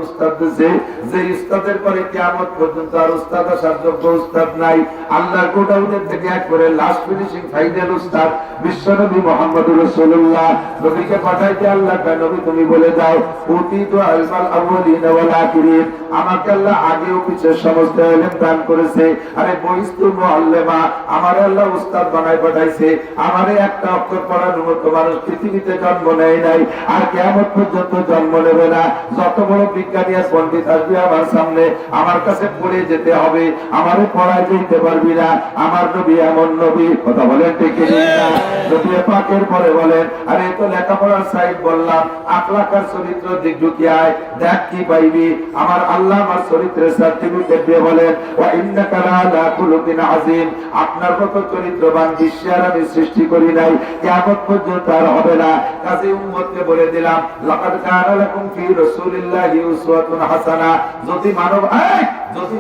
উস্তাদ দিয়েছে, যে উস্তাদের পরে কিয়ামত পর্যন্ত আর উস্তাদ আসার যোগ্য উস্তাদ নাই। আল্লাহর গোডাউনের থেকে এক করে লাস্ট ফিনিশিং ফাইনাল উস্তাদ বিশ্বনবী মুহাম্মদুর রাসূলুল্লাহ। নবীকে পাঠাইতে আল্লাহ কয়, নবী তুমি বলে দাও উতিতু ইলমাল আউয়ালিন ওয়াল আখিরিন, আমাকে আল্লাহ আগে ও পিছের সমস্ত ইলম দান করেছে। আরে বইস্তু মুআল্লিমা, আমারে আল্লাহ উস্তাদ বানায় পাঠাইছে। আমারে একটা অক্ষর পড়ানোর মতো মানুষ পৃথিবীতে জন্ম নেয় নাই, আর কিয়ামত পর্যন্ত জন্ম নেবে না। যত বড় বিজ্ঞানী আর পণ্ডিত আসবে আমার সামনে, আমার কাছে পড়ে যেতে হবে, আমারে পড়ায় যেতে পারবি না। আমার নবী এমন নবী, কথা বলেন ঠিক না? নবী পাকের পরে বলেন, আরে তো লেখাপড়ার সাইড বললাম, আখলাকার চরিত্র দিক ঢুকিয়ায় দেখ কি পাইবি। আমার আল্লাহ আমার চরিত্রের সার্টিফিকেট দিয়ে বলেন, ওয়া ইন্নাকা লা খুলুকিন আযীম, আপনার মতো চরিত্রবান বিশ্বে আর আমি সৃষ্টি করি নাই, কিয়ামত পর্যন্ত আর হবে না। কাজে উম্মতকে বলে দিলাম, লাকাদ কানা লাকুম ফি রাসূলিল্লাহি উসওয়াতুন হাসানা। যদি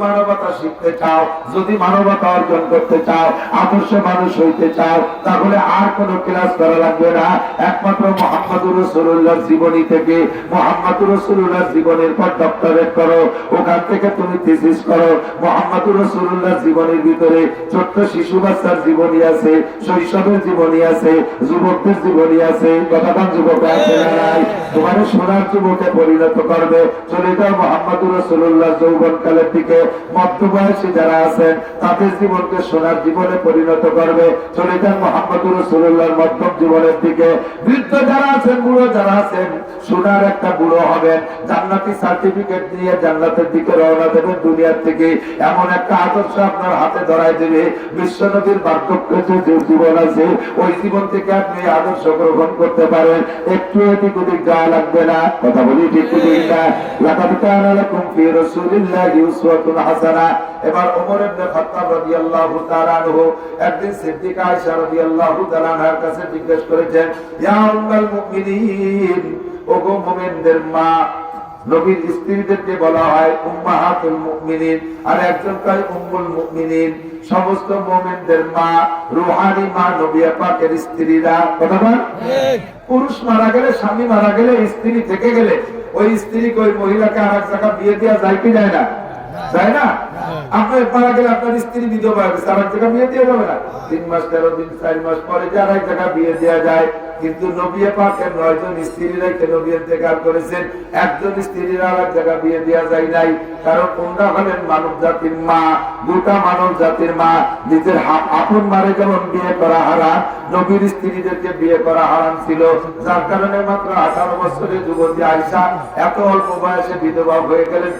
মানবতা শিখতে চাও, যদি মানবতা অর্জন করতে চাও, আদর্শ মানুষ হইতে চাও, তাহলে আর কোন ক্লাস করা লাগবে না। একমাত্র মুহাম্মদুর রাসূলুল্লাহর জীবনী থেকে, মুহাম্মদুর রাসূলুল্লাহর জীবনের পর ডক্টরেট করো, ওখান থেকে তুমি থিসিস করো। মুহাম্মদুর রাসূলুল্লাহর জীবনের ভিতরে ছোট্ট শিশু বাচ্চার জীবনী আছে, শৈশবের জীবনী আছে, যুবকদের জীবনী আছে। কথাটা যুবক আছে না নাই? তোমার সোনার যুবকে পরিণত করবে। চলে যাও মুহাম্মদুর রাসূলুল্লাহ যৌবনকালের দিকে। মধ্যবয়সী যারা আছেন তাদের জীবনকে সোনার জীবনে পরিণত করবে। চলে যান মুহাম্মদুর রাসূলুল্লাহর মধ্যম জীবনের দিকে। বৃদ্ধ যারা আছেন, বুড়ো যারা আছেন, সোনার একটা বুড়ো হবেন, জান্নাতি সার্টিফিকেট নিয়ে জান্নাতের দিকে রওনা দেবেন দুনিয়ার থেকে। এমন একটা আদর্শ আপনার হাতে ধরাই দেবে, বিশ্বনবীর বার্ধক্য যে জীবন আছে, ওই জীবন থেকে আপনি আদর্শ গ্রহণ করতে পারেন। একটু এদিক ওদিক যাওয়া লাগবে না। কথা বলি ঠিক না? লাকাদ কানা লাকুম ফি রাসূলিল্লাহি উসওয়াতুন হাসানা। এবার ওমর ইবনে খাত্তাব রাদিয়াল্লাহু তাআলা আনহু একদিন সিদ্দিকা আয়েশা রাদিয়াল্লাহু তাআলা আনহার কাছে জিজ্ঞেস করেছেন, ইয়া উম্মুল মুমিনিন, ওগো মুমিনদের মা। নবীর স্ত্রীদেরকে বলা হয় উম্মাহাতুল মুমিনিন, আর একজন কয় উম্মুল মুমিনিন। সমস্ত মুমিনদের মা, রূহানি মা নবী পাকের স্ত্রীরা। কথা বল, পুরুষ মারা গেলে, স্বামী মারা গেলে, স্ত্রী থেকে গেলে, ওই স্ত্রীকে ওই মহিলাকে আরেক জায়গা বিয়ে দেওয়া যায় কি যায় না? যায় না? আপনার মারা গেলে আপনার স্ত্রী বিধবা হয়ে গেছে, আরেক জায়গা বিয়ে দেওয়া যাবে না? 3 মাস 13 দিন 4 মাস পরে যে আরেক জায়গা বিয়ে দেওয়া যায়। কিন্তু নবী পাকের 9 জন স্ত্রী রেখে নবী ইন্তেকাল করেছেন, একজন স্ত্রীর আরেক জায়গা বিয়ে দেওয়া যায় নাই। কারণ ওনারা হলেন মানব জাতির মা, গোটা মানব জাতির মা। নিজের আপন মারে যেমন বিয়ে করা হারাম, নবীর স্ত্রীদেরকে বিয়ে করা হারাম ছিল। যার কারণে মাত্র 18 বছরের যুবতী আয়েশা এত অল্প বয়সে বিধবা হয়ে গেলেন।